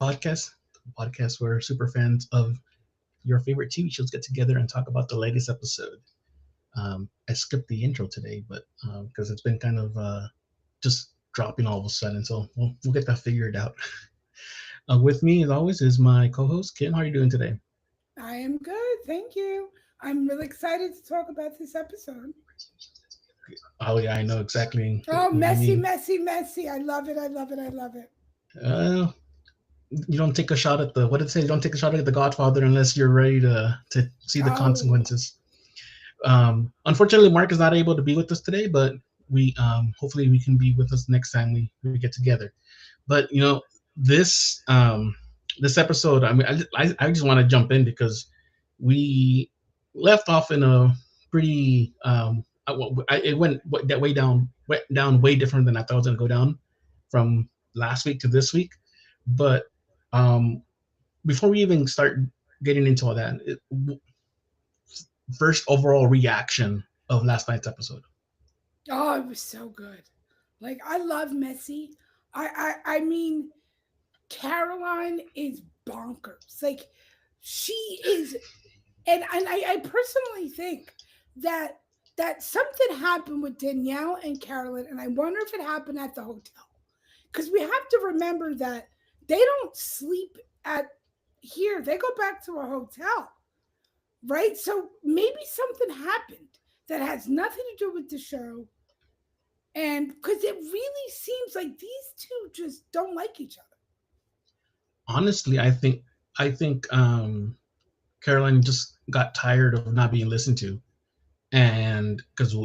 Podcast, the podcast where super fans of your favorite TV shows get together and talk about the latest episode. I skipped the intro today, but because it's been kind of just dropping all of a sudden, so we'll get that figured out. With me, as always, is my co-host Kim. How are you doing today? I am good, thank you. I'm really excited to talk about this episode. Oh yeah, I know exactly Oh, what you messy, mean. messy, messy. I love it. I love it. I love it. Uh, you don't take a shot at the what did it say? You don't take a shot at the Godfather unless you're ready to see the Oh, consequences. Unfortunately, Mark is not able to be with us today, but we hopefully we can be with us next time we get together. But this episode, I mean, I just want to jump in because we left off in a pretty it went that went down way different than I thought it was gonna go down from last week to this week. But um, before we even start getting into all that, first overall reaction of last night's episode. oh, it was so good. Like I love messy. I mean, Caroline is bonkers. Like she is, and I personally think that something happened with Danielle and Carolyn, and I wonder if it happened at the hotel because we have to remember that they don't sleep at here. They go back to a hotel, right? So maybe something happened that has nothing to do with the show. And because it really seems like these two just don't like each other. Honestly, I think Caroline just got tired of not being listened to, and because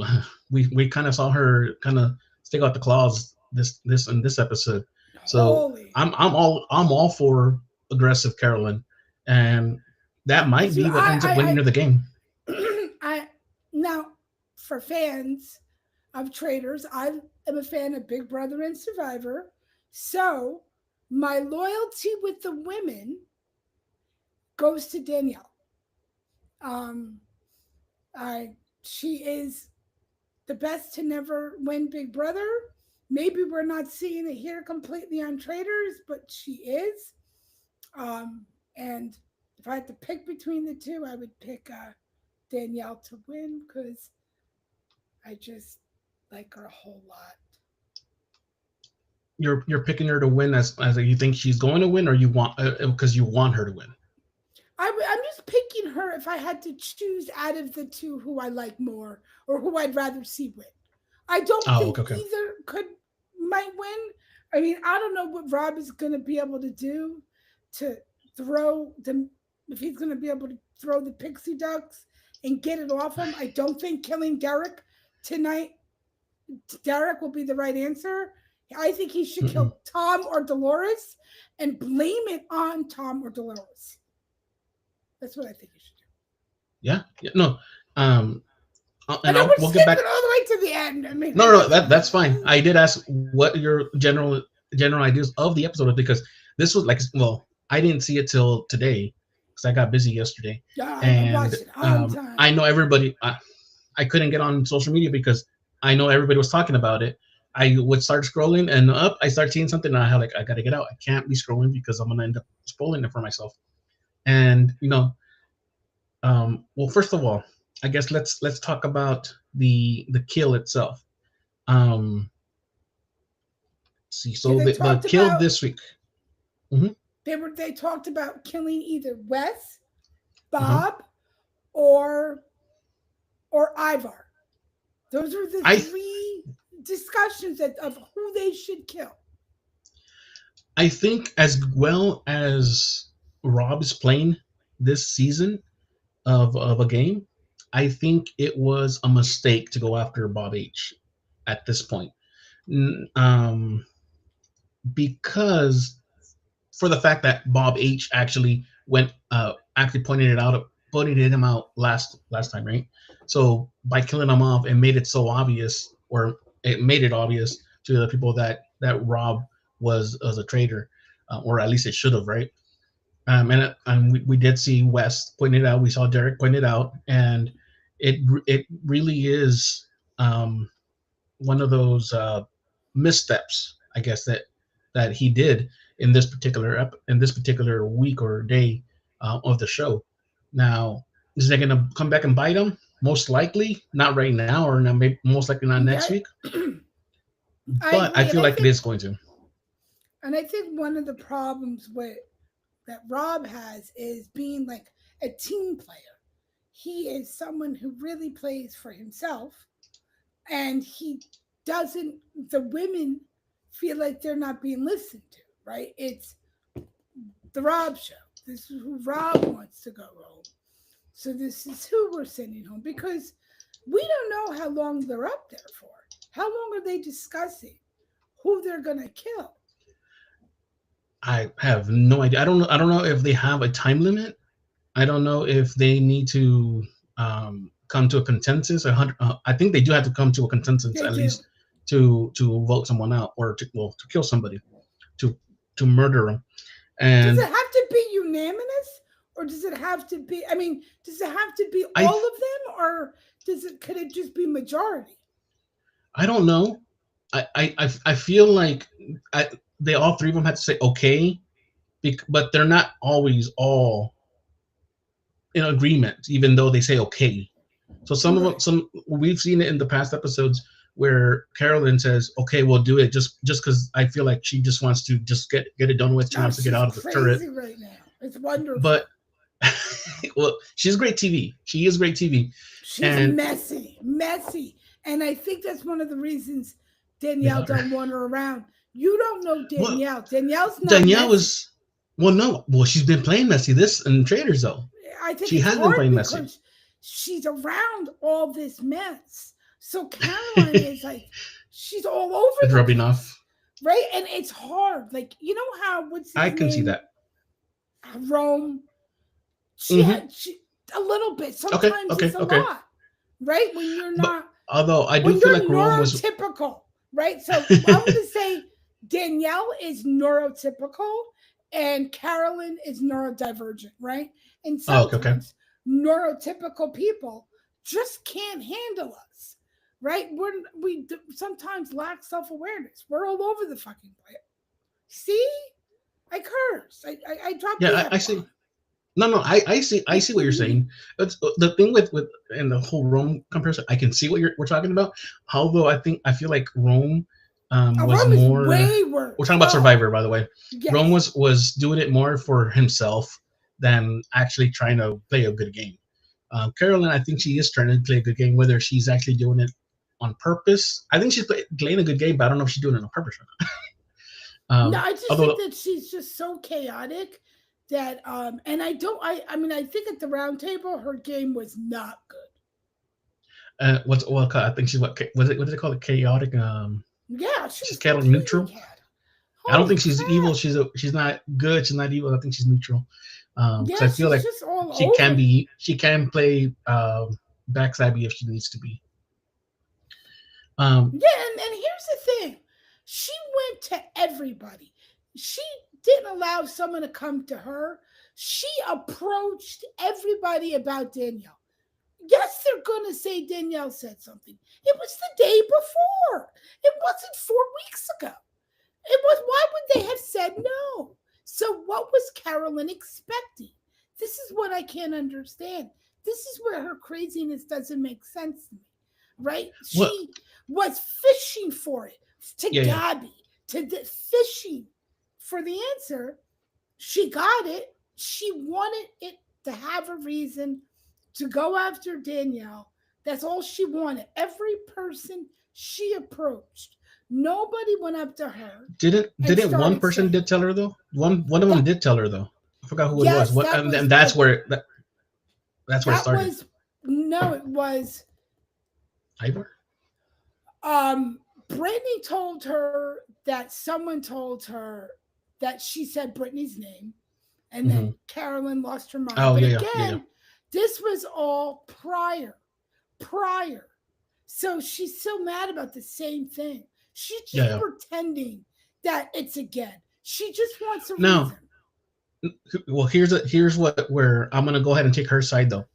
we kind of saw her kind of stick out the claws this in this episode, so Holy. I'm all for aggressive Caroline, and that might See, be what ends up winning her the game. I now for fans of Traitors, I am a fan of Big Brother and Survivor. So my loyalty with the women goes to Danielle. Um, I she is the best to never win Big Brother. Maybe we're not seeing it here completely on Traitors, but she is. And if I had to pick between the two, I would pick Danielle to win because I just like her a whole lot. You're picking her to win as you think she's going to win, or you want because you want her to win. I'm just picking her if I had to choose out of the two who I like more or who I'd rather see win. I don't Oh, think okay, okay. either could might win. I mean, I don't know what Rob is going to be able to do to throw the if he's going to be able to throw the pixie ducks and get it off him. I don't think killing tonight Derek will be the right answer. I think he should Mm-mm. kill Tom or Dolores and blame it on Tom or Dolores. That's what I think he should do. Yeah, no, um, I and know we're we'll get skipping back. all the way to the end. I mean, No, no, no, that's fine. I did ask what your general ideas of the episode was because this was like, well, I didn't see it till today because I got busy yesterday, yeah, I and watched it on time. I know everybody. I couldn't get on social media because I know everybody was talking about it. I would start scrolling and up, I start seeing something, and I had like I gotta get out. I can't be scrolling because I'm gonna end up spoiling it for myself. And well, first of all, I guess let's talk about the kill itself. Um, see, Yeah, so they the talked kill about this week. Hmm. they talked about killing either Wes, Uh-huh. Bob, or Ivar. Those are the I three discussions of who they should kill. I think as well as Rob is playing this season of a game, I think it was a mistake to go after Bob H at this point. Because for the fact that Bob H actually pointed him out last time, right? So by killing him off, it made it so obvious, or it made it obvious to the people that Rob was a traitor, or at least it should have, right? And we did see West point it out. We saw Derek point it out, and it really is one of those missteps, I guess, that that he did in this particular in this particular week or day of the show. Now, is that going to come back and bite him? Most likely, not right now, or not, maybe, most likely not next Yeah, week. I But I agree, feel like it is going to. and I think one of the problems with that Rob has is being like a team player. He is someone who really plays for himself, and he doesn't. The women feel like they're not being listened to. Right? It's the Rob show. This is who Rob wants to go home. So this is who we're sending home because we don't know how long they're up there for. How long are they discussing who they're gonna kill? I have no idea. I don't know. I don't know if they have a time limit. I don't know if they need to come to a consensus. I think they do have to come to a consensus They at do. least to vote someone out or to kill somebody, to to murder them. Does And it have to be unanimous, or does it have to be? I mean, does it have to be I all of them, or does it? Could it just be majority? I don't know. I feel like I, they all three of them had to say okay, but they're not always all in agreement, even though they say okay. So some of them, Right. some we've seen it in the past episodes where Carolyn says, "Okay, we'll do it," just because I feel like she just wants to just get it done with. She No, wants to get she's out of the turret. crazy right now. It's But wonderful. well, she's great TV. She is great TV, She's and messy, messy, and I think that's one of the reasons they Danielle got her. don't want her around. You don't know Well, Danielle. Danielle's not Danielle messy. was well, no, well, she's been playing messy this in Traitors though. I think She it's has been hard playing messy. because she's around all this mess. So Caroline is like, she's all over It's the rubbing place, off. right? And it's hard. Like, you know how, what's I his can see name? that. Rome. Hmm. She a little bit. Okay, Sometimes okay, it's a okay. lot, right? When you're But not, although I do when feel you're like Rome was neurotypical, right? So I'm going to say Danielle is neurotypical and Carolyn is neurodivergent, right? And oh, okay, okay. sometimes neurotypical people just can't handle us, right? We sometimes lack self awareness. We're all over the fucking place. See, I curse. I drop Yeah, the I f see. bomb. No, no, I see what you're saying. It's the thing with and the whole Rome comparison. I can see what we're talking about. Although I feel like Rome was Rome is more. way We're worse. talking about Oh, Survivor, by the way. Rome yes. was doing it more for himself than actually trying to play a good game. Carolyn, I think she is trying to play a good game. Whether she's actually doing it on purpose, I think she's playing a good game, but I don't know if she's doing it on purpose or not. No, I just think Although, that she's just so chaotic that and I don't I mean I think at the round table her game was not good. what's well, I think she's what do they call it? Chaotic. Yeah, she She's was chaotic completely neutral. chaotic. I don't Holy think she's evil. crap. She's not good. She's not evil. I think she's neutral. Because Yeah, I feel she's like just all over. she can play backstabby if she needs to be. Yeah, Um, and here's the thing. She went to everybody. She didn't allow someone to come to her. She approached everybody about Danielle. Yes, they're going to say Danielle said something. It was the day before. It wasn't 4 weeks ago. It was, why would they have said no? So, what was Carolyn expecting? This is what I can't understand. This is where her craziness doesn't make sense to me, right? what? She was fishing for it to Yeah, yeah. Gabby, fishing for the answer. She got it. She wanted it to have a reason to go after Danielle. That's all she wanted. Every person she approached, nobody went up to her and Didn't one started person saying did tell her though? One of them that. did tell her though. I forgot who it was. Yes, What? that was, And but that's where it that started. was no, it was Ivor. Brittany told her that someone told her that she said Brittany's name, and Mm-hmm. then Carolyn lost her mind. Oh But yeah, yeah, yeah, yeah. again, this was all prior. So she's so mad about the same thing. She's Yeah, just yeah. pretending that it's again. She just wants a Now, reason. well, here's what where I'm gonna go ahead and take her side though,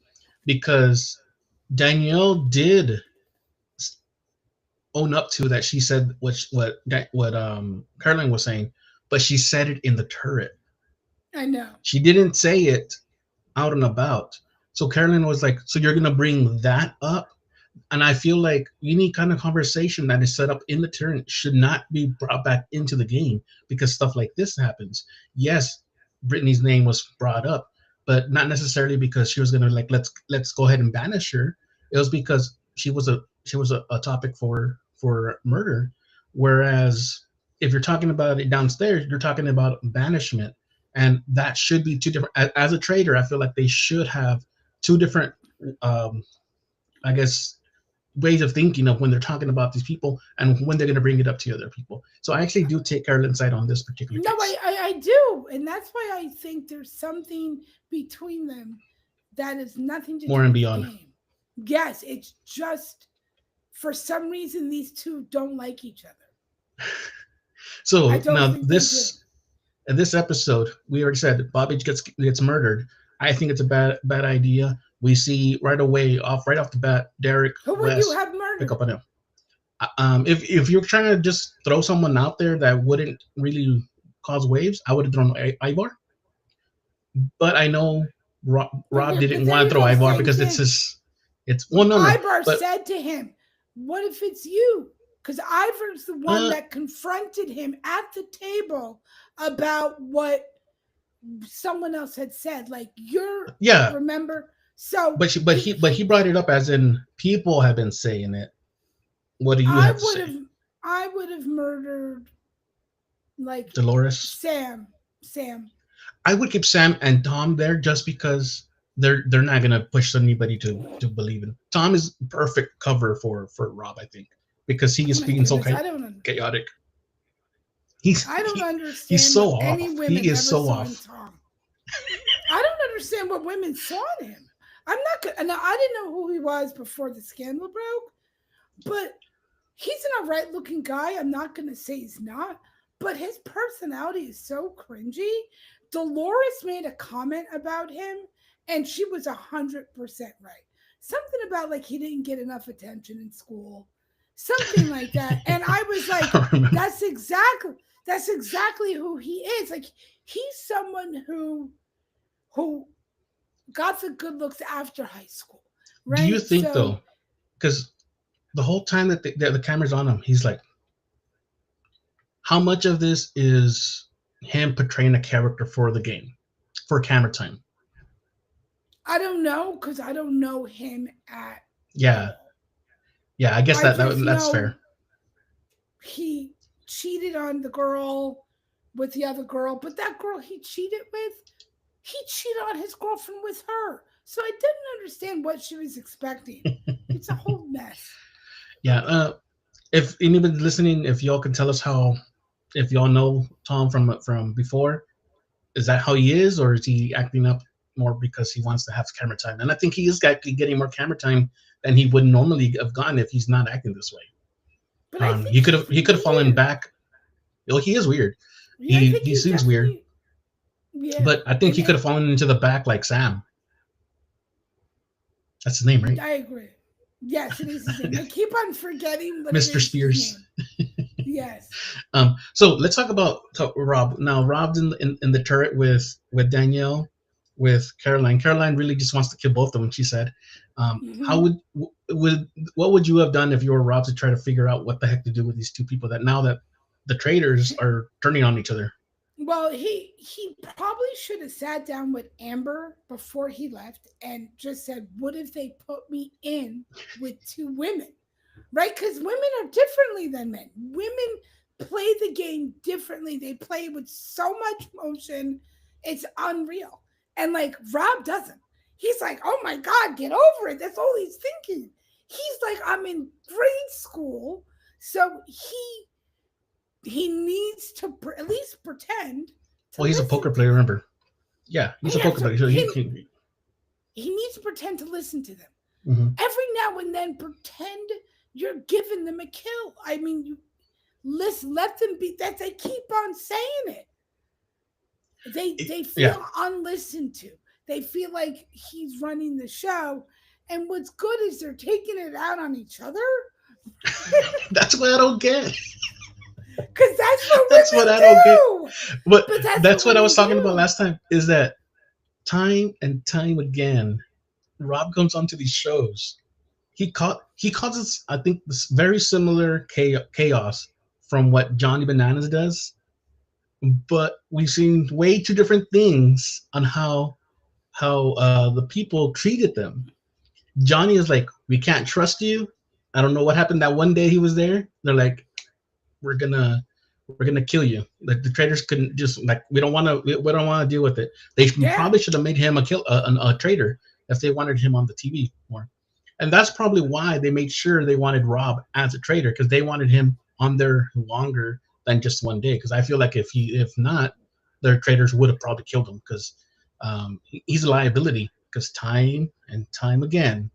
because Danielle did own up to that. She said what Caroline was saying. but she said it in the turret. I know. She didn't say it out and about. So Carolyn was like, "So you're gonna bring that up?" And I feel like any kind of conversation that is set up in the turret should not be brought back into the game because stuff like this happens. Yes, Brittany's name was brought up, but not necessarily because she was gonna like let's go ahead and banish her. It was because she was a topic for murder. Whereas if you're talking about it downstairs, you're talking about banishment, and that should be two different. As a trader, I feel like they should have two different, um, I guess, ways of thinking of when they're talking about these people and when they're going to bring it up to other people. So I actually do take Carolyn's side on this particular No, case. I do. And that's why I think there's something between them that has nothing to More do and with the beyond. game. Yes, it's just for some reason these two don't like each other. I So don't now think they do. this episode, we already said Bobby gets murdered. I think it's a bad idea. We see right off the bat, Derek Who would you Wes have pick murdered? up on him. If you're trying to just throw someone out there that wouldn't really cause waves, I would have thrown Ivar. But I know Rob But didn't then want you to throw go Ivar same because it's thing. his. It's well, no, Ivar but said to him, "What if it's you?" Because Ivar's the one uh, that confronted him at the table about what someone else had said. Like you're yeah, remember? So but he brought it up as in people have been saying it. What do you I have to would say, have I would have murdered like Dolores? Sam. Sam. I would keep Sam and Tom there just because they're not gonna push anybody to believe in. Tom is perfect cover for Rob, I think, because he Oh is my being so goodness, chaotic. He's I don't he's understand so what any off. He women is ever so saw in off. Tom. I don't understand what women saw in him. I'm not good. Now I didn't know who he was before the scandal broke, but he's an alright looking guy. I'm not going to say he's not, but his personality is so cringy. Dolores made a comment about him, and she was 100% right. Something about like he didn't get enough attention in school, something like that. And I was like, I remember. that's exactly who he is. Like he's someone who got the good looks after high school, Do you right? think So though, because the whole time that the camera's on him, he's like, how much of this is him portraying a character for the game, for camera time? I don't know because I don't know him at Yeah, all. yeah. I guess I just that's know fair. he cheated on the girl with the other girl, but that girl he cheated on his girlfriend with her. So I didn't understand what she was expecting. It's a whole mess. Yeah. If anybody listening, if y'all can tell us how, if y'all know Tom from before, is that how he is, or is he acting up more because he wants to have camera time? And I think he is actually getting more camera time than he would normally have gotten if he's not acting this way. But I think He could have he's fallen weird. back. Well, he is weird. Yeah, I He think he he's seems weird, definitely yeah. but I think he And could have fallen into the back like Sam. That's his name, right? I agree. Yes, it is his name. I keep on forgetting, but it Mr. is his Spears. name. Yes. So let's talk about Rob now. Rob's in the turret with Danielle, with Caroline. Caroline really just wants to kill both of them. She said, "How Hmm. would what would you have done if you were Rob to try to figure out what the heck to do with these two people that now that the traitors are turning on each other?" Well, he probably should have sat down with Amber before he left and just said, "What if they put me in with two women?" Right? Because women are differently than men. Women play the game differently. They play with so much motion, it's unreal. And like Rob doesn't. He's like, "Oh my God, get over it." That's all he's thinking. He's like, "I'm in grade school." So he needs to at least pretend to Well, he's a poker listen to player, them. remember? Yeah, he's a Yeah, poker so player. So he needs to pretend to listen to them. mhm. Every now and then pretend you're giving them a kill. I mean, you let them be that they keep on saying it. They Yeah, feel unlistened to. They feel like he's running the show. And what's good is they're taking it out on each other. that's what I don't get. Because that's what That's what women I don't get. do. But But that's what that's what I women was talking about do. last time. Is that time and time again, Rob comes onto these shows. He causes, I think, this very similar chaos from what Johnny Bananas does, but we've seen way two different things on how the people treated them. Johnny is like, we can't trust you. I don't know what happened that one day he was there. They're like, we're gonna we're gonna kill you. Like the traitors couldn't just like we don't want to deal with it. They Yeah. probably should have made him a traitor if they wanted him on the TV more. And that's probably why they made sure they wanted Rob as a traitor because they wanted him on there longer than just one day. Because I feel like if not, their traitors would have probably killed him because he's a liability. Because time and time again,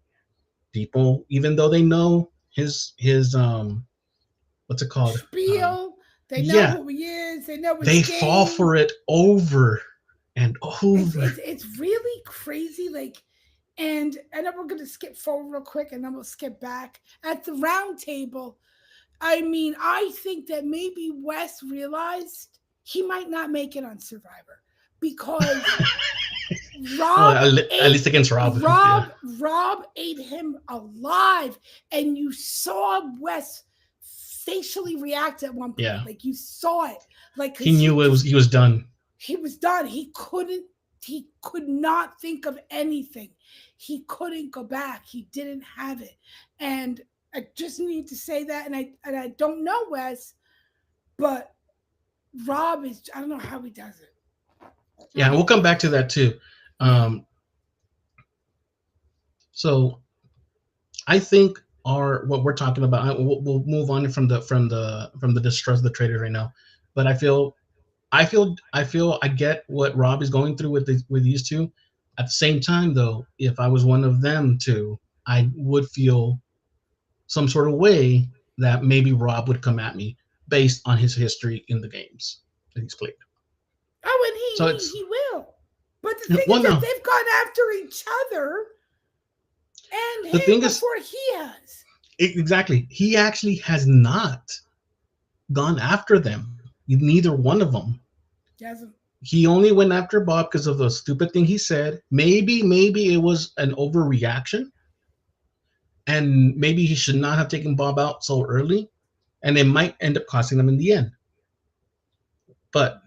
people, even though they know his what's it called? Spiel. They know Yeah, who he is. They know his they fall game. for it over and It's over. it's it's really crazy. Like, and I know we're gonna skip forward real quick, and then we'll skip back at the round table. I mean, I think that maybe Wes realized he might not make it on Survivor because Well, Rob at ate least against Rob. Yeah, Rob ate him alive, and you saw Wes facially react at one point. yeah. Like you saw it, like He because knew he was done. he was done. He could not think of anything. He couldn't go back. He didn't have it. And I just need to say that. And I don't know Wes, but Rob is, I don't know how he does it. Yeah, we'll come back to that too. Um, so I think our what we're talking about. We'll move on from the distrust of the traders right now, but I get what Rob is going through with these two. At the same time, though, if I was one of them too, I would feel some sort of way that maybe Rob would come at me based on his history in the games that he's played. Oh, and So it's he will. But the thing well, is that no. they've gone after each other and The him thing is, before he has. exactly, he actually has not gone after them. Neither one of them. He hasn't. He only went after Bob because of the stupid thing he said. Maybe it was an overreaction, and maybe he should not have taken Bob out so early, and it might end up costing them in the end. But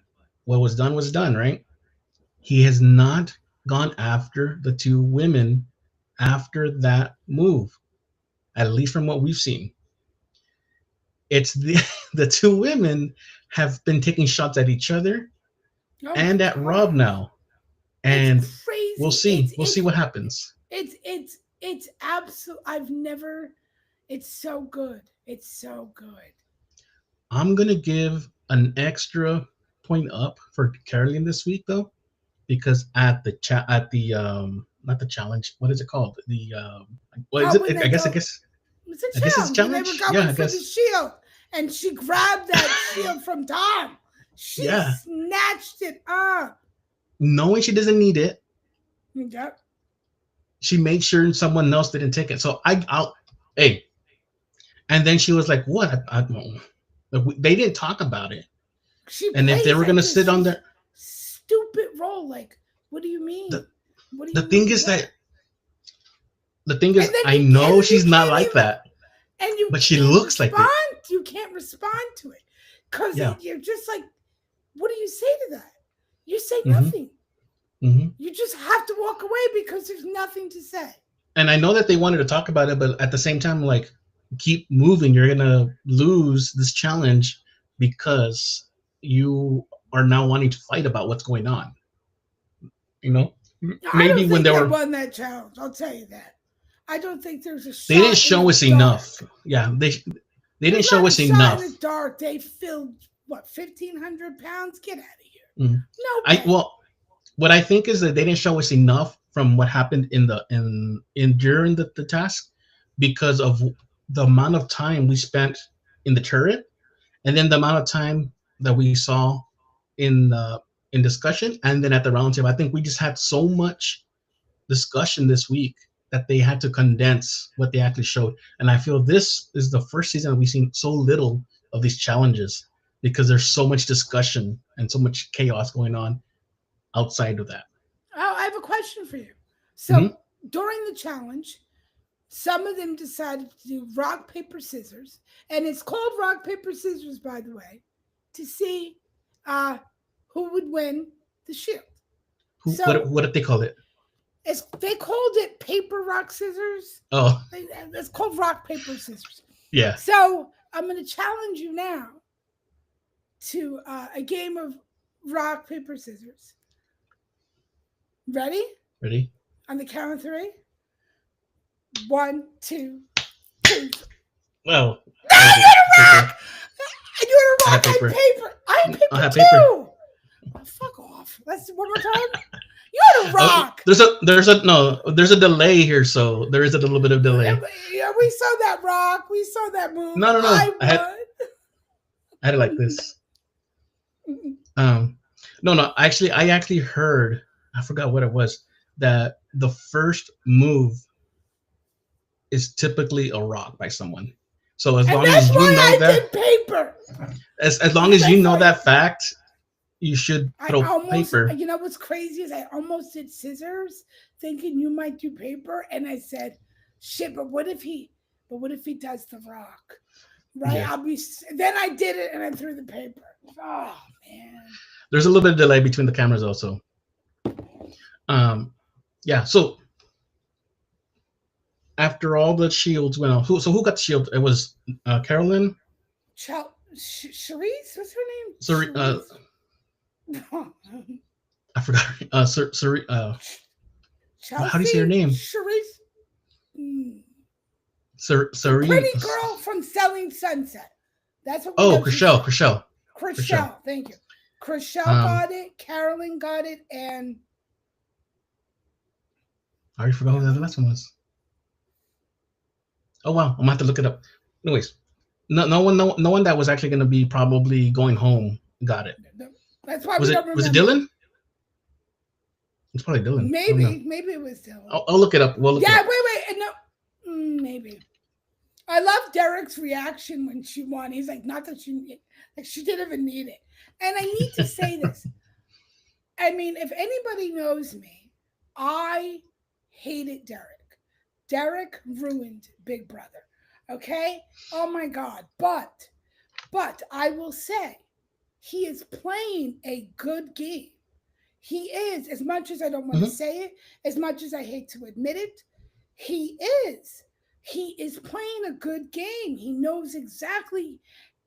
what was done, right? He has not gone after the two women after that move, at least from what we've seen. It's the the two women have been taking shots at each other Oh my and at Rob god. now, It's and we'll crazy. see. We'll see what happens. It's absolute. I've never. It's so good. It's so good. I'm gonna give an extra point up for Caroline this week though, because at the not the challenge. What is it called? The what is Oh, when it? they go, it's a I guess it's a challenge. When they were challenge. Yeah, going I for the guess. shield, and she grabbed that shield from Tom. She Yeah, snatched it up. knowing she doesn't need it, Yep. she made sure someone else didn't take it. So I'll hey, and then she was like, "What? They didn't talk about it." She And if they plays were like gonna sit on this there, stupid role. Like, what do you mean? the What do the you thing mean? is What? that the thing And is, then I know you she's not can't like even, that, and you but she can't looks like it. respond. You can't respond to it because Yeah. you're just like, what do you say to that? You say hmm nothing. hmm You just have to walk away because there's nothing to say. And I know that they wanted to talk about it, but at the same time, like, keep moving. You're gonna lose this challenge because you are now wanting to fight about what's going on. You know, I maybe don't when think they they were, won that challenge. I'll tell you that. I don't think there's a they didn't shot in show the us dark. enough. Yeah, they didn't There's show not a us shot in enough. the dark. They filled what 1,500 pounds. Get out of here. Mhm. No I way. well, what I think is that they didn't show us enough from what happened in during the task because of the amount of time we spent in the turret and then the amount of time that we saw in in discussion and then at the roundtable. I think we just had so much discussion this week that they had to condense what they actually showed. And I feel this is the first season we've seen so little of these challenges. because there's so much discussion and so much chaos going on outside of that. Oh, I have a question for you. Hmm. So during the challenge, some of them decided to do rock, paper, scissors. And it's called rock, paper, scissors, by the way, to see uh, who would win the shield. Who? So What did they call it? they called it paper, rock, scissors. Oh, It's called rock, paper, scissors. yeah. So I'm going to challenge you now to a game of rock, paper, scissors. Ready? Ready? On the count of 3. 1, 2, 3. Well, No, I you're a rock! paper. And you're a I have rock, paper. I'm paper. I have paper I have too. paper. Oh, fuck off. Let's one more time. You're a rock. There's a delay here, so there is a little bit of delay. Yeah, we saw that rock. We saw that move. No. I had it like this. No. I actually heard. I forgot what it was. That the first move is typically a rock by someone. So as long as you know that, paper. as long as you know that fact, you should throw paper. You know what's crazy is I almost did scissors, thinking you might do paper, and I said, "Shit!" But what if he does the rock? Right? Yeah. Then I did it, and I threw the paper. Oh man. There's a little bit of delay between the cameras, also. Yeah. So after all the shields went out, who got the shield? It was Carolyn. Charisse? What's her name? I forgot. How do you say her name? Charisse. Pretty Pretty girl from Selling Sunset. That's what. Chriselle. Thank you. Chriselle got it. Carolyn got it, and I already forgot who the last one was. Oh wow, I'm gonna have to look it up. Anyways, no one that was actually gonna be probably going home got it. That's why was it Dylan? It's probably Dylan. Maybe it was Dylan. I'll look it up. We'll look it up. Wait. No, maybe. I love Derek's reaction when she won. He's like, not that she didn't even need it. And I need to say this. I mean, if anybody knows me, I hated Derek. Derek ruined Big Brother. Okay? Oh my God. But I will say, he is playing a good game. He is, as much as I don't want to say it, as much as I hate to admit it, he is. He is playing a good game. He knows exactly.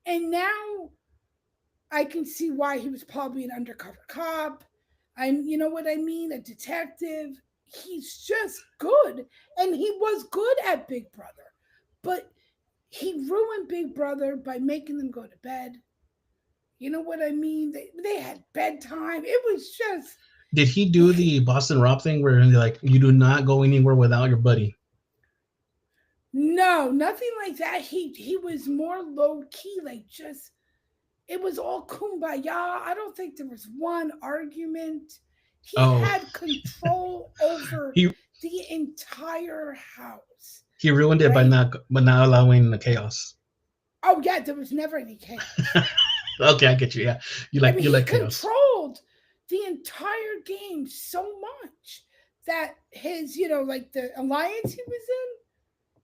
And now I can see why he was probably an undercover cop. You know what I mean? A detective. He's just good. And he was good at Big Brother. But he ruined Big Brother by making them go to bed. You know what I mean? They had bedtime. It was just. Did he do the Boston Rob thing where they're like, you do not go anywhere without your buddy? No, nothing like that. He was more low key, like just it was all kumbaya. I don't think there was one argument. He had control over the entire house. He ruined it by not allowing the chaos. Oh yeah, there was never any chaos. Okay, I get you. Yeah, you like chaos. He controlled the entire game so much that his, like the alliance he was in.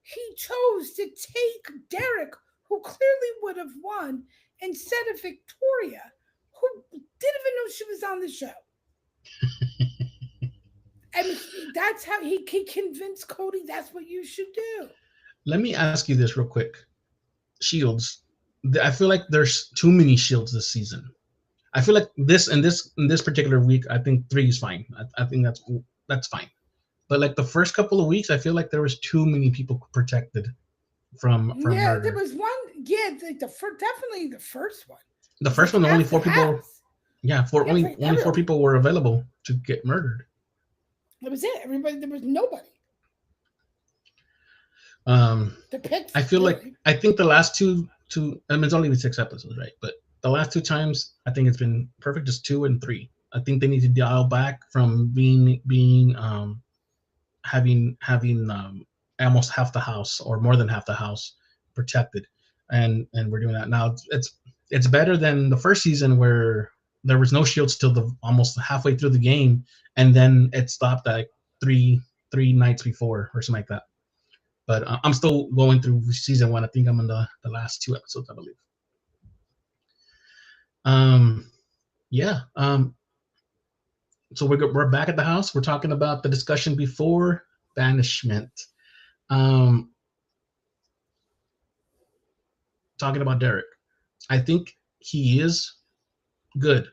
He chose to take Derek, who clearly would have won, instead of Victoria, who didn't even know she was on the show. And that's how he convinced Cody that's what you should do. Let me ask you this real quick. Shields. I feel like there's too many shields this season. I feel like in this particular week, I think 3 is fine. I think that's fine. But like the first couple of weeks, I feel like there was too many people protected from murder. There was one. Yeah, definitely the first one. The first one, only 4 people. Yeah, only 4 people were available to get murdered. That was it. Everybody, there was nobody. I feel like I think the last two. I mean, it's only been 6 episodes, right? But the last 2 times, I think it's been perfect. Just 2 and 3. I think they need to dial back from having almost half the house or more than half the house protected, and we're doing that now. It's It's better than the first season where there was no shields till the almost halfway through the game, and then it stopped at three nights before or something like that. But I'm still going through season one. I think I'm in the last two episodes, I believe. Um, yeah. So we're back at the house. We're talking about the discussion before banishment. Um, talking about Derek. I think he is good.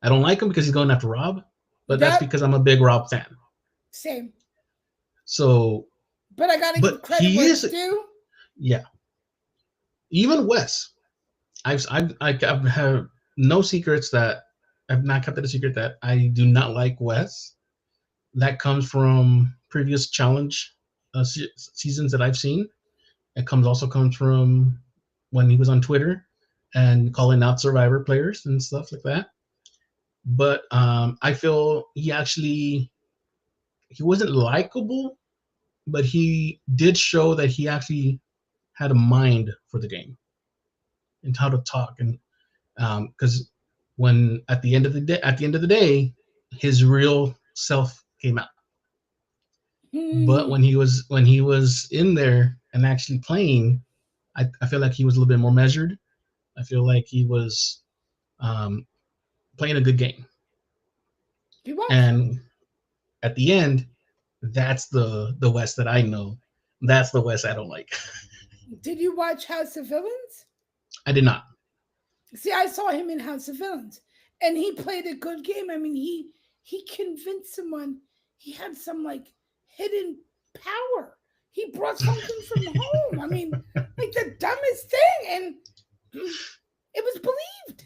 I don't like him because he's going after Rob, but that's Yep, because I'm a big Rob fan. same. So, But I gotta give but credit he where it's is, due. yeah. Even Wes, I've had no secrets that I've not kept it a secret that I do not like Wes. That comes from previous challenge seasons that I've seen. It comes from when he was on Twitter and calling out Survivor players and stuff like that. But I feel he wasn't likable, but he did show that he actually had a mind for the game and how to talk. And because when at the end of the day, his real self came out. But Hmm. when he was in there and actually playing, I feel like he was a little bit more measured. I feel like he was um, playing a good game. He was. And at the end, that's the West that I know. That's the West I don't like. Did you watch House of Villains? I did not. See, I saw him in House of Villains, and he played a good game. I mean, he convinced someone he had some like hidden power. He brought something from home. I mean, like the dumbest thing, and it was believed.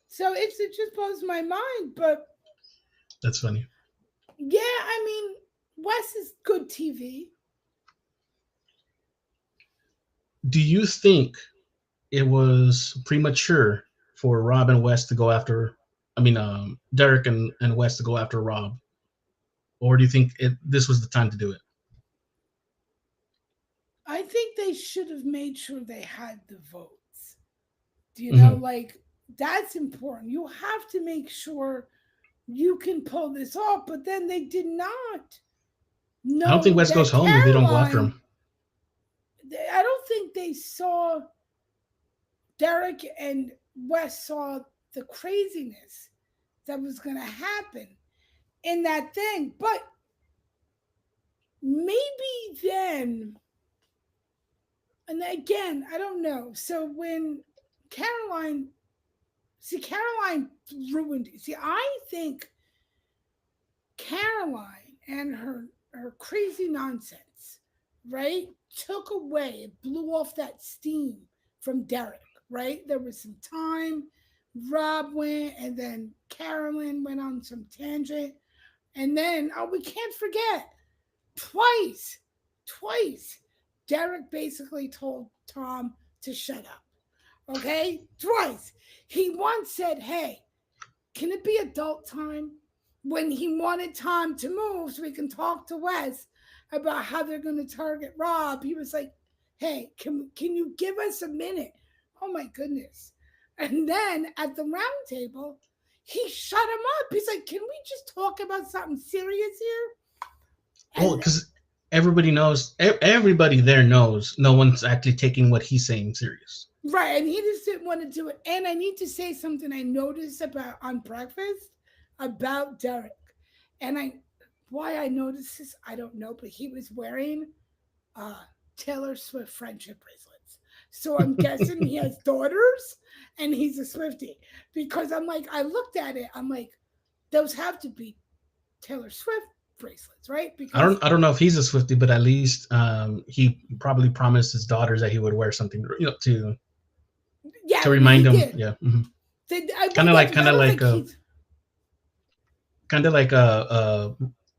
So it just blows my mind. But That's funny. yeah, I mean, Wes is good TV. Do you think it was premature for Rob and West to go after? I mean, Derek and West to go after Rob, or do you think this was the time to do it? I think they should have made sure they had the votes. Do you know, Hmm. like that's important. You have to make sure you can pull this off, but then they did not I don't think know West goes that home if they don't go after Caroline. him. I don't think they saw Derek and Wes saw the craziness that was going to happen in that thing. But maybe then, and again, I don't know. So when Caroline, see, Caroline ruined it. See, I think Caroline and her crazy nonsense, right, took away, blew off that steam from Derek, right? There was some time. Rob went, and then Carolyn went on some tangent, and then we can't forget twice, twice. Derek basically told Tom to shut up. Okay, twice. He once said, "Hey, can it be adult time?" When he wanted Tom to move so he can talk to Wes about how they're going to target Rob, he was like, "Hey, can you give us a minute?" Oh my goodness! And then at the round table, he shut him up. He's like, "Can we just talk about something serious here?" Well, And because everybody there knows no one's actually taking what he's saying serious. right, and he just didn't want to do it. And I need to say something I noticed about on breakfast about Derek. And I why I noticed this, I don't know, but he was wearing uh Taylor Swift friendship bracelets. So I'm guessing he has daughters and he's a Swiftie. Because I'm like, I looked at it, I'm like, those have to be Taylor Swift bracelets, right? Because I don't know if he's a Swifty, but at least he probably promised his daughters that he would wear something, yeah, to I mean remind he them. did. Yeah, hmm. Well, yeah, because Kind I of don't like think he's kind of like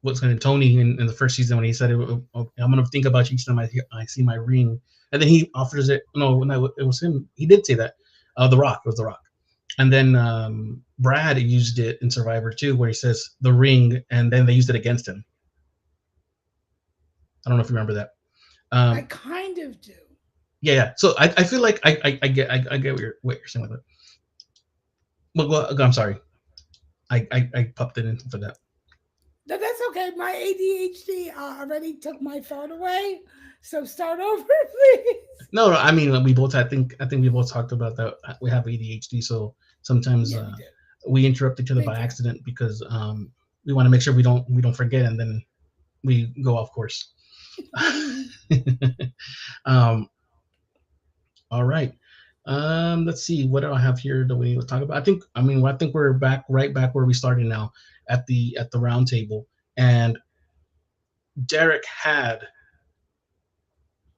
what's going to Tony in the first season when he said, I'm going to think about you each time I see my ring, and then he offers it. No, it was him. He did say that. The Rock, it was the Rock, and then Brad used it in Survivor too, where he says the ring, and then they used it against him. I don't know if you remember that. I Um, kind of do. Yeah. So I feel like I get what you're saying with it. Well, I'm sorry. I popped it in for that. That's okay. My ADHD already took my phone away. So start over, please. No, I mean we both. I think we both talked about that. We have ADHD, so sometimes Yeah, we did. we interrupt each other Big by time. accident because we want to make sure we don't forget, and then we go off course. um, all right. Let's see. What do I have here that we need to talk about? I think we're right back where we started now at the round table, and Derek had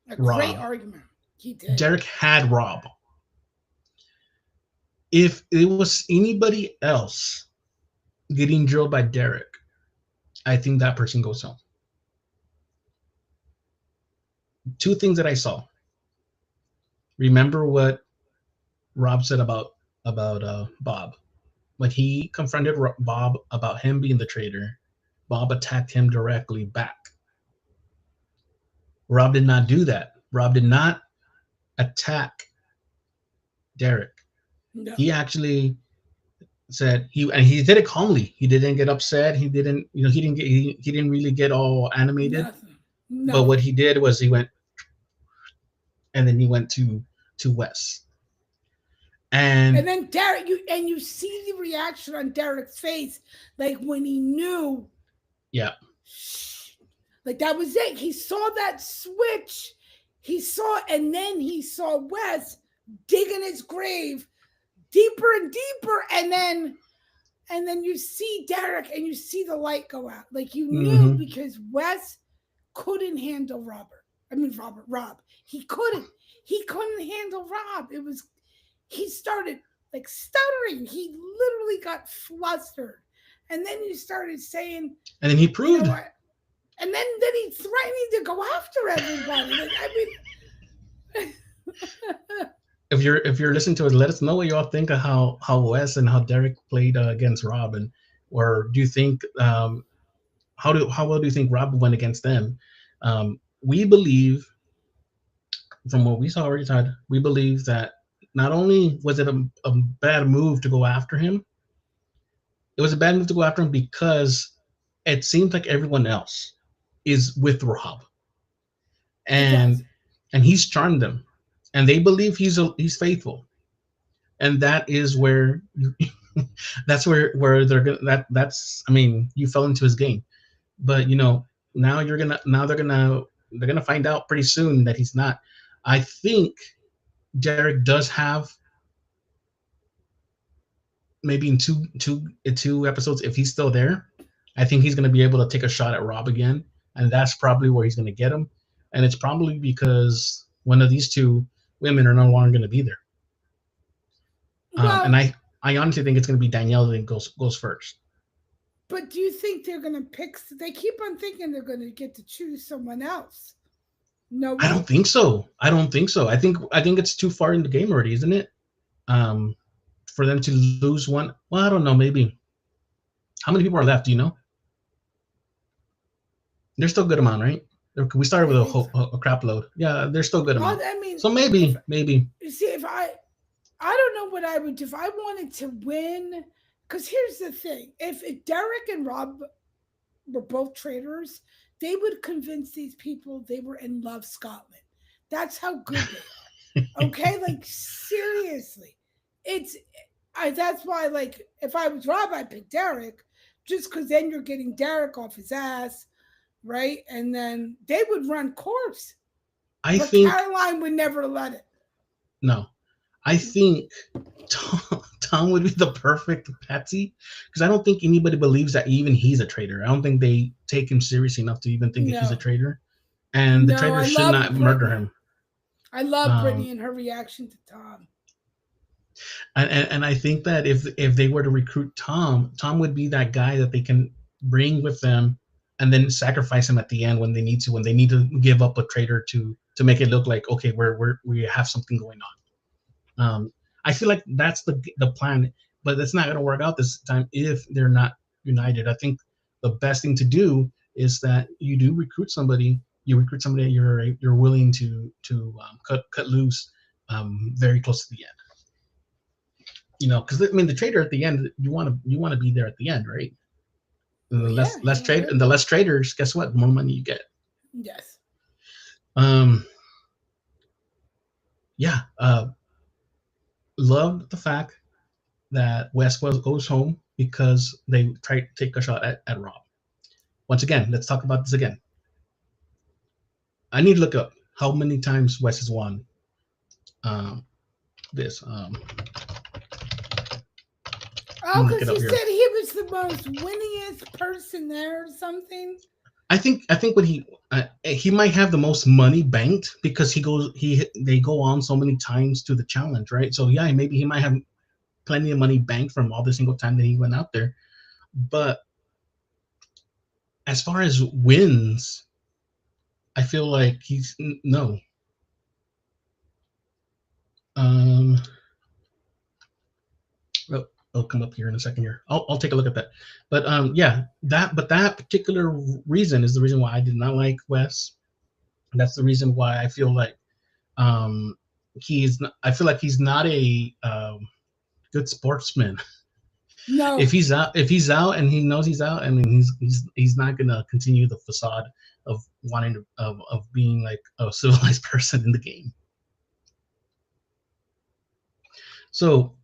A great Rob. argument. He did. Derek had Rob. If it was anybody else getting drilled by Derek, I think that person goes home. Two things that I saw. Remember what Rob said about Bob when he confronted Bob about him being the traitor. Bob attacked him directly back. Rob did not do that. Rob did not attack Derek. No, He actually said he did it calmly. He didn't get upset. He didn't really get all animated. nothing. But Nothing. what he did was he went and then he went to Wes. And And then Derek, you see the reaction on Derek's face, like when he knew, yeah, shh, like that was it. He saw that switch. He saw, and then he saw Wes digging his grave deeper and deeper, and then you see Derek, and you see the light go out. Like you knew hmm because Wes couldn't handle Robert. I mean Rob. He couldn't. He couldn't handle Rob. He started like stuttering. He literally got flustered. And then he started saying, and then he you know proved. what? And then he threatening to go after everybody. Like, I mean, If you're listening to it, let us know what y'all think of how Wes and how Derek played against Rob, and or do you think how well do you think Rob went against them? We believe from what we saw already, Todd, we believe that not only was it a bad move to go after him, it was a bad move to go after him because it seems like everyone else is with Rob, it and does. and he's charmed them, and they believe he's faithful, and that is where that's where they're gonna that's I mean you fell into his game, but now they're gonna find out pretty soon that he's not. I think Derek does have maybe in two episodes if he's still there. I think he's gonna be able to take a shot at Rob again, and that's probably where he's gonna get him, and it's probably because one of these two women are no longer gonna be there. And Well, I honestly think it's gonna be Danielle that goes first. but do you think they're going to pick? They keep on thinking they're going to get to choose someone else. No I way. don't think so. I don't think so. I think it's too far in the game already, isn't it? Um, for them to lose one. Well, I don't know. Maybe how many people are left? Do you know? There's still a good amount, right? We started I with a, think so. a crap load. Yeah, there's still a good Well, amount. I mean, So if maybe. you see, if I don't know what I would do if I wanted to win. Because here's the thing: if Derek and Rob were both traitors, they would convince these people they were in Love Scotland. That's how good they are. Okay, like seriously, it's that's why like if I was Rob, I'd pick Derek, just because then you're getting Derek off his ass, right? And then they would run course, I but think Caroline would never let it. no. I think Tom would be the perfect patsy because I don't think anybody believes that even he's a traitor. I don't think they take him seriously enough to even think that he's a No, traitor, and the no, traitors I should love not murder Brittany. him. I love Um, Brittany and her reaction to Tom. and I think that if they were to recruit Tom would be that guy that they can bring with them, and then sacrifice him at the end when they need to give up a traitor to make it look like okay we have something going on. I feel like that's the plan, but it's not going to work out this time if they're not united. I think the best thing to do is that you do recruit somebody, You recruit somebody that you're willing to cut loose very close to the end. Because I mean, the trader at the end, you want to be there at the end, right? And Well, the yeah, less trade and the less traders, guess what? The more money you get. Yes. Um. Yeah. Loved the fact that Wes goes home because they try to take a shot at Rob. Once again, let's talk about this again. I need to look up how many times Wes has won this. Oh, because he said he was the most winningest person there or something. I think what he might have the most money banked because they go on so many times to the challenge, right? So yeah, maybe he might have plenty of money banked from all the single time that he went out there. But as far as wins, I feel like he's no. I'll come up here in a second here. I'll take a look at that. But yeah, that particular reason is the reason why I did not like Wes. That's the reason why I feel like I feel like he's not a good sportsman. No. If he's out and he knows he's out, I mean he's not gonna continue the facade of wanting of being like a civilized person in the game. So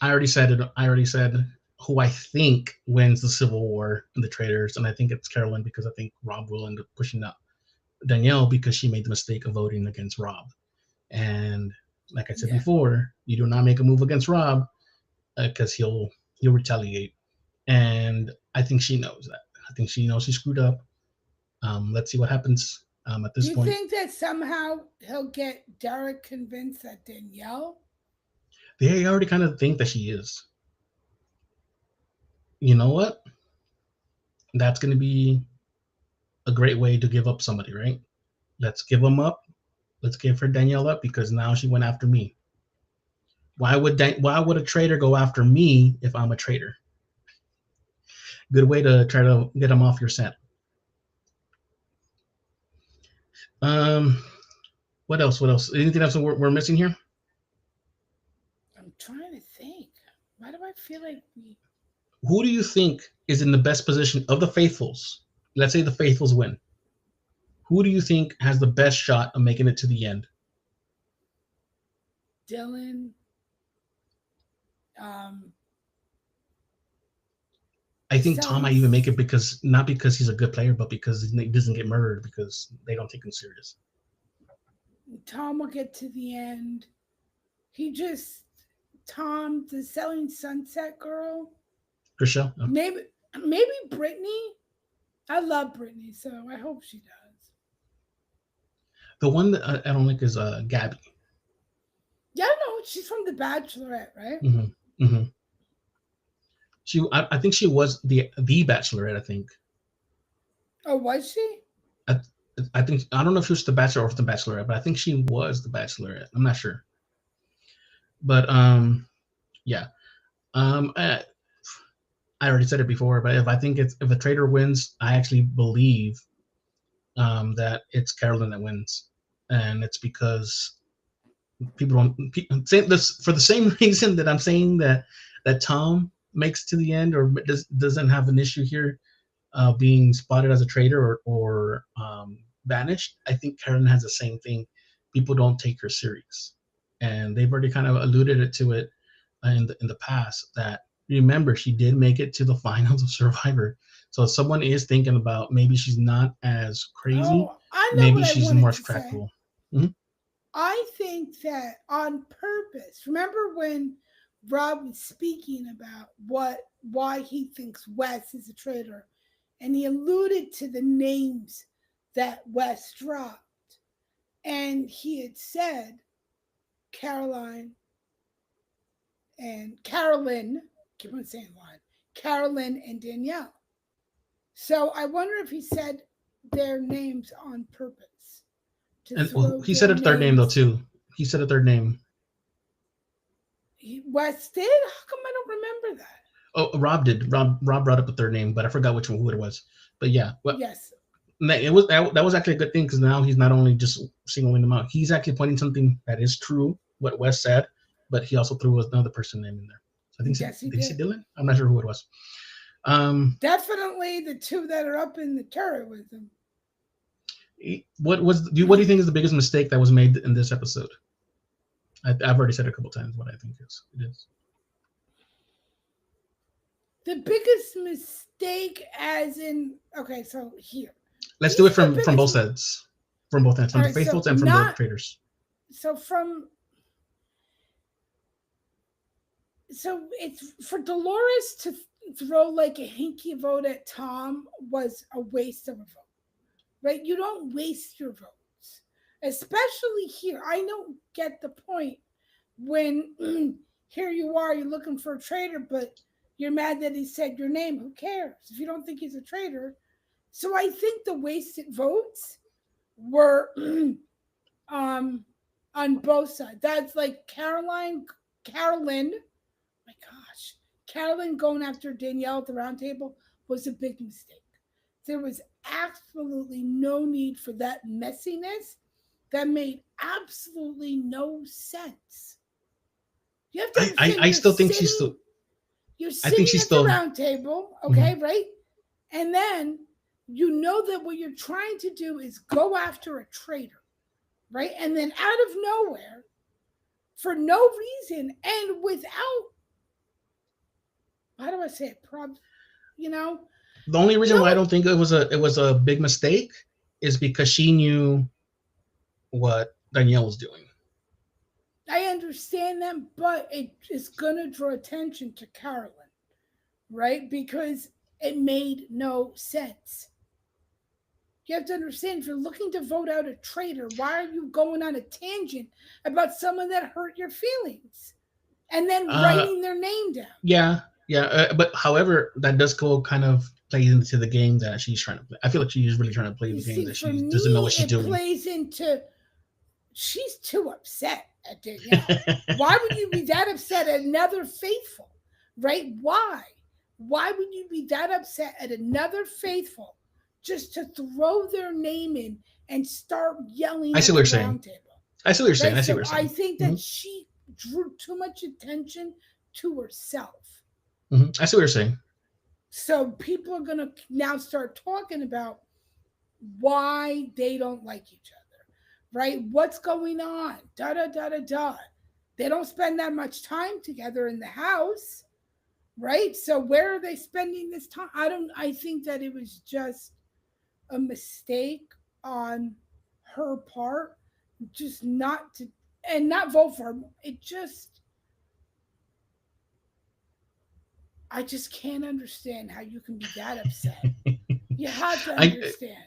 I already said it. I already said who I think wins the Civil War in the Traitors, and I think it's Carolyn because I think Rob will end up pushing out Danielle because she made the mistake of voting against Rob. And like I said before, you do not make a move against Rob because he'll retaliate. And I think she knows that. I think she knows she screwed up. Let's see what happens at this point. Do you think that somehow he'll get Derek convinced that Danielle? They already kind of think that she is. You know what? That's going to be a great way to give up somebody, right? Let's give them up. Let's give her Danielle up because now she went after me. Why would a traitor go after me if I'm a traitor? Good way to try to get them off your scent. What else? Anything else we're missing here? I'm trying to think. Why do I feel like Who do you think is in the best position of the Faithfuls? Let's say the Faithfuls win. Who do you think has the best shot of making it to the end? Dylan. I think Tom might even make it not because he's a good player, but because he doesn't get murdered because they don't take him serious. Tom will get to the end. Tom, the Selling Sunset girl. Chriselle? No. Maybe Brittany. I love Brittany, so I hope she does. The one that I don't like is Gabby. Yeah, no, she's from The Bachelorette, right? Mm-hmm. Mm-hmm. I think she was the Bachelorette. I think. Oh, was she? I think I don't know if she was the Bachelor or the Bachelorette, but I think she was the Bachelorette. I'm not sure. But yeah. I already said it before, but if a traitor wins, I actually believe that it's Carolyn that wins, and it's because people don't say this for the same reason that I'm saying that Tom makes to the end or doesn't have an issue here being spotted as a traitor or banished. I think Carolyn has the same thing. People don't take her serious, and they've already kind of alluded to it in the past that. Remember, she did make it to the finals of Survivor. So if someone is thinking about maybe she's not as crazy, maybe she's more tractable. Mm-hmm. I think that on purpose. Remember when Rob was speaking about why he thinks Wes is a traitor, and he alluded to the names that Wes dropped, and he had said Carolyn. Keep on saying line. Carolyn and Danielle. So I wonder if he said their names on purpose. And he said a third name though too. He said a third name. Wes did? How come I don't remember that? Oh, Rob did. Rob brought up a third name, but I forgot who it was. But yeah. Yes. that was actually a good thing because now he's not only just singling them out, he's actually pointing something that is true, what Wes said, but he also threw another person name in there. I think Yes, he did he say did. Dylan? I'm not sure who it was. Definitely the two that are up in the turret with him. What do you think is the biggest mistake that was made in this episode? I've already said a couple times what I think it is. The biggest mistake, as in, okay, so here. Let's do These it are the from both biggest. sides, from both ends, All from the right, so faithfuls and from the not traitors. so from so it's for Dolores to throw like a hinky vote at Tom was a waste of a vote, right? You don't waste your votes, especially here. I don't get the point when here you are, you're looking for a traitor, but you're mad that he said your name. Who cares if you don't think he's a traitor? So I think the wasted votes were on both sides. That's like Carolyn, my gosh, Carolyn going after Danielle at the round table was a big mistake. There was absolutely no need for that messiness. That made absolutely no sense. You have to understand I still think she's still. you're I think sitting she's at the still. round table, okay, right? And then you know that what you're trying to do is go after a traitor, right? And then out of nowhere, for no reason and without, how do I say it? You know, The only reason no, why I don't think it was a big mistake is because she knew what Danielle was doing. I understand that, but it is going to draw attention to Carolyn, right? Because it made no sense. You have to understand if you're looking to vote out a traitor, why are you going on a tangent about someone that hurt your feelings and then writing their name down? Yeah, yeah. But however, that does go kind of play into the game that she's trying to play. I feel like she's really trying to play You the game see, that for she doesn't know me, what she's it doing. plays into she's too upset at Danielle. Why would you be that upset at another faithful? Right? Why? Why would you be that upset at another faithful just to throw their name in and start yelling I see at what the you're saying. round table? I see what you're saying. Right? I see what So you're I saying. think that she drew too much attention to herself. I see what you're saying. So people are going to now start talking about why they don't like each other, right? What's going on? Da da da da da. They don't spend that much time together in the house, right? So where are they spending this time? I think that it was just a mistake on her part, just not to and not vote for him. I just can't understand how you can be that upset. You have to I understand.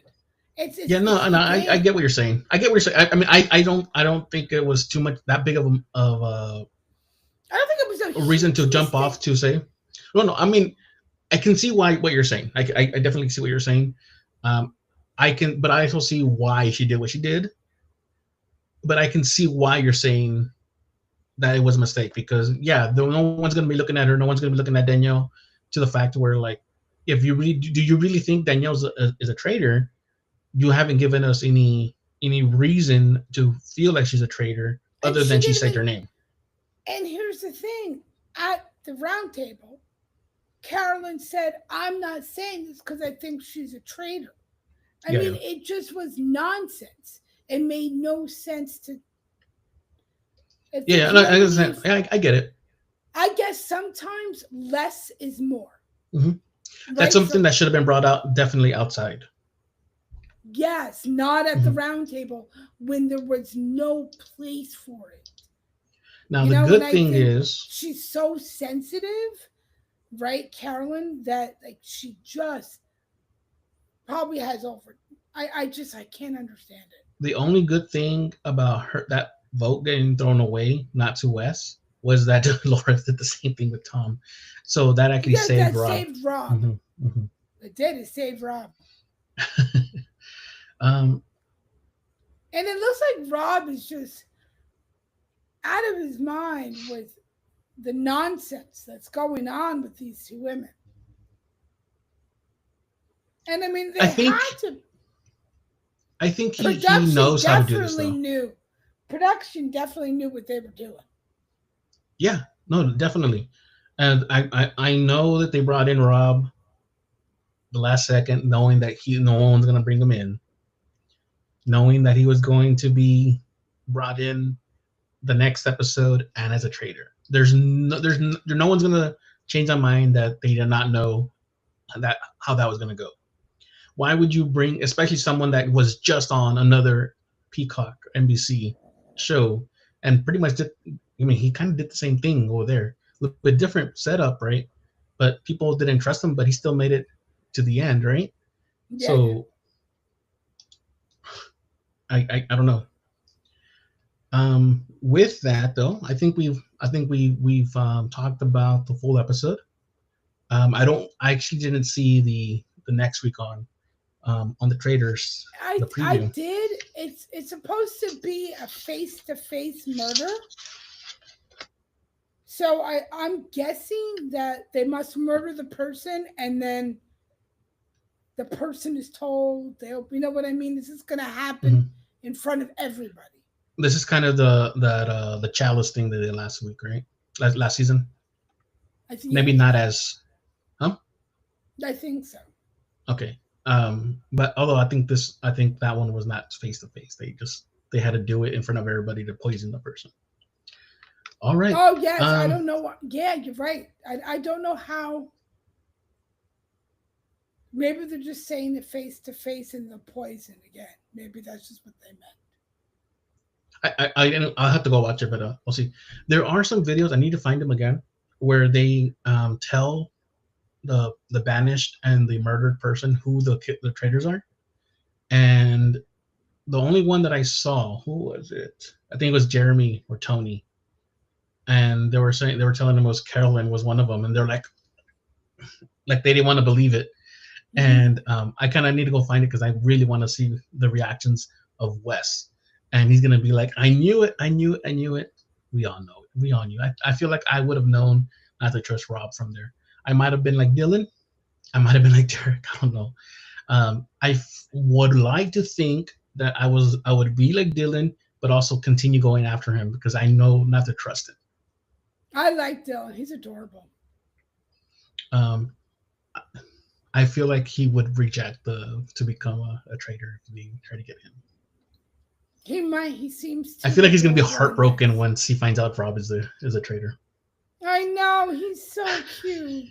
It's Yeah, no, it's no, the I game. get what you're saying. I get what you're saying. I mean, I don't think it was too much that big I don't think it was a a reason huge to jump mistake. off to say. No, no. I mean, I can see why what you're saying. I definitely see what you're saying. I can, but I also see why she did what she did. But I can see why you're saying that it was a mistake because yeah, no one's gonna be looking at her. No one's gonna be looking at Danielle to the fact where like, if you really do, you really think Danielle is a traitor? You haven't given us any reason to feel like she's a traitor And other she than she didn't said even your name. and here's the thing. At the round table, Carolyn said, I'm not saying this because I think she's a traitor. I Yeah, mean, yeah, it just was nonsense. It made no sense to yeah. if Yeah, you don't I, believe I get it. I guess sometimes less is more. hmm That's Right? something So that should have been brought out definitely outside. yes, not at the hmm round table when there was no place for it. Now the And good I thing think is, she's so sensitive, right, Carolyn, that like she just probably has over. I can't understand it. the only good thing about her that vote getting thrown away, not to Wes, was that Laura did the same thing with Tom, so that actually Yes, saved that Rob. saved Rob. hmm hmm It did. It saved Rob. um, And it looks like Rob is just out of his mind with the nonsense that's going on with these two women. And I mean, I they think had to. I think he Production knows how to do this definitely though. knew. Production definitely knew what they were doing. Yeah, no, definitely. And I know that they brought in Rob the last second, knowing that no one's gonna bring him in, knowing that he was going to be brought in the next episode and as a traitor. No one's gonna change their mind that they did not know that how that was gonna go. Why would you bring, especially someone that was just on another Peacock NBC show and pretty much did? I mean, he kind of did the same thing over there, a little bit different setup, right? But people didn't trust him, but he still made it to the end, right? Yeah, yeah. So I don't know. With that though, I think we've talked about the full episode. I actually didn't see the next week on the Traitors, the I preview. did. It's supposed to be a face-to-face murder. So I'm guessing that they must murder the person and then the person is told they'll, you know what I mean? This is gonna happen Mhm. in front of everybody. This is kind of the chalice thing they did last week, right? Last season. I think Maybe not as, huh? I think so. Okay. But although I think that one was not face to face. They had to do it in front of everybody to poison the person. All right. Oh yes, I Um, don't know what. Yeah, you're right. I don't know how. Maybe they're just saying it face to face and the poison again. Maybe that's just what they meant. I'll have to go watch it, but we'll see. There are some videos I need to find them again where they tell the banished and the murdered person who the traitors are, and the only one that I saw, who was it? I think it was Jeremy or Tony, and they were telling them it was Carolyn was one of them, and they're like they didn't want to believe it, Mm-hmm. and I kind of need to go find it because I really want to see the reactions of Wes, and he's gonna be like, I knew it, I knew it, I knew it. We all know it. We all knew. I feel like I would have known not to trust Rob from there. I might have been like Dylan. I might have been like Derek. I don't know. Would like to think that I would be like Dylan, but also continue going after him because I know not to trust him. I like Dylan. He's adorable. Um, I feel like he would reject the to become a traitor if we try to get him. He might. He seems I too feel like he's gonna be adorable and heartbroken nice. once he finds out Rob is a traitor. I know. He's so cute.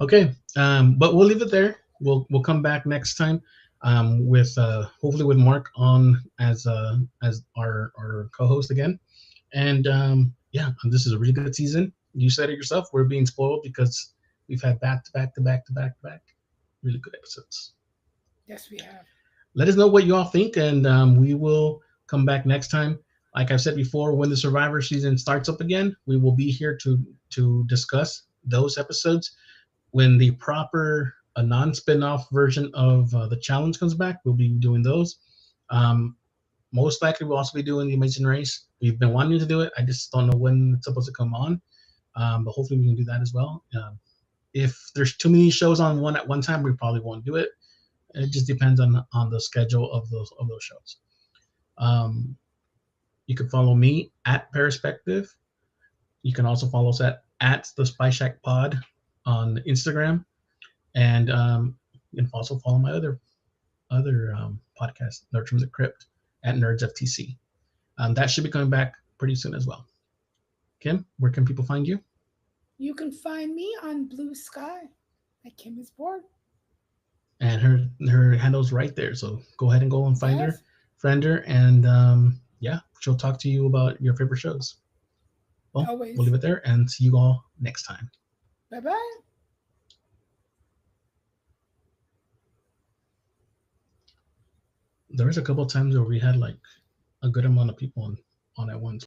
Okay, but we'll leave it there. We'll come back next time with hopefully with Mark on as our co-host again. And yeah, this is a really good season. You said it yourself. We're being spoiled because we've had back to back to back to back to back really good episodes. Yes, we have. Let us know what you all think, and we will come back next time. Like I've said before, when the Survivor season starts up again, we will be here to discuss those episodes. When the proper a non-spin-off version of the challenge comes back, we'll be doing those. Um, Most likely, we'll also be doing the Amazing Race. We've been wanting to do it. I just don't know when it's supposed to come on, but hopefully we can do that as well. If there's too many shows on one at one time, we probably won't do it. It just depends on the schedule of those shows. Um, you can follow me at Perspective. You can also follow us at the Spyshack Pod on Instagram, and you can also follow my other podcast, Nerds from the Crypt, at Nerds FTC. That should be coming back pretty soon as well. Kim, where can people find you? You can find me on Blue Sky at Kim is bored. And her handle's right there, so go ahead and go and find her, Yes, friend her, and yeah, she'll talk to you about your favorite shows. Well, we'll always. leave it there and see you all next time. Bye bye. There was a couple of times where we had like a good amount of people on at once.